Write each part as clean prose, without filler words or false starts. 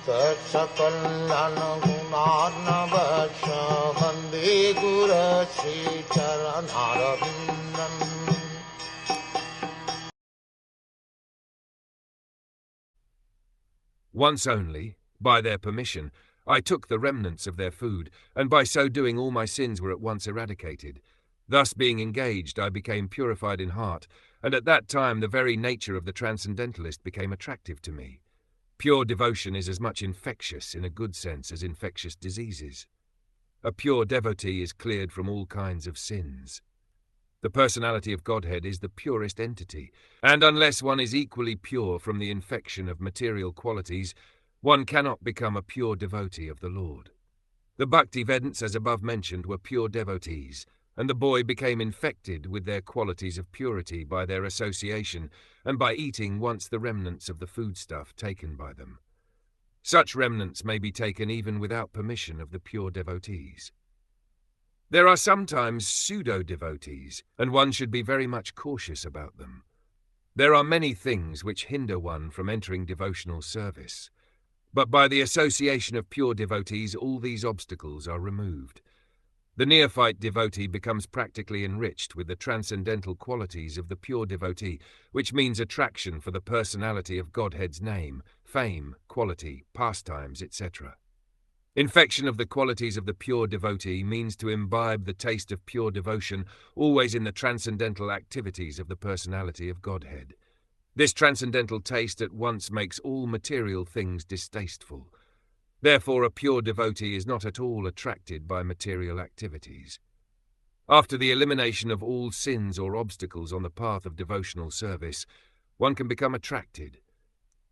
Sakal Gunarnavasha Vande Guru Sri Charanarabindam. Once only, by their permission, I took the remnants of their food, and by so doing all my sins were at once eradicated. Thus being engaged, I became purified in heart, and at that time the very nature of the transcendentalist became attractive to me. Pure devotion is as much infectious in a good sense as infectious diseases. A pure devotee is cleared from all kinds of sins. The personality of Godhead is the purest entity, and unless one is equally pure from the infection of material qualities, one cannot become a pure devotee of the Lord. The Bhaktivedants, as above mentioned, were pure devotees, and the boy became infected with their qualities of purity by their association and by eating once the remnants of the foodstuff taken by them. Such remnants may be taken even without permission of the pure devotees. There are sometimes pseudo-devotees, and one should be very much cautious about them. There are many things which hinder one from entering devotional service, but by the association of pure devotees all these obstacles are removed. The neophyte devotee becomes practically enriched with the transcendental qualities of the pure devotee, which means attraction for the personality of Godhead's name, fame, quality, pastimes, etc. Infection of the qualities of the pure devotee means to imbibe the taste of pure devotion always in the transcendental activities of the personality of Godhead. This transcendental taste at once makes all material things distasteful. Therefore, a pure devotee is not at all attracted by material activities. After the elimination of all sins or obstacles on the path of devotional service, one can become attracted.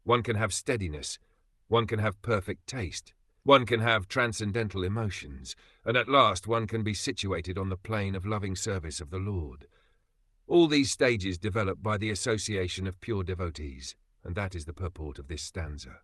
One can have steadiness. One can have perfect taste. One can have transcendental emotions, and at last one can be situated on the plane of loving service of the Lord. All these stages develop by the association of pure devotees, and that is the purport of this stanza.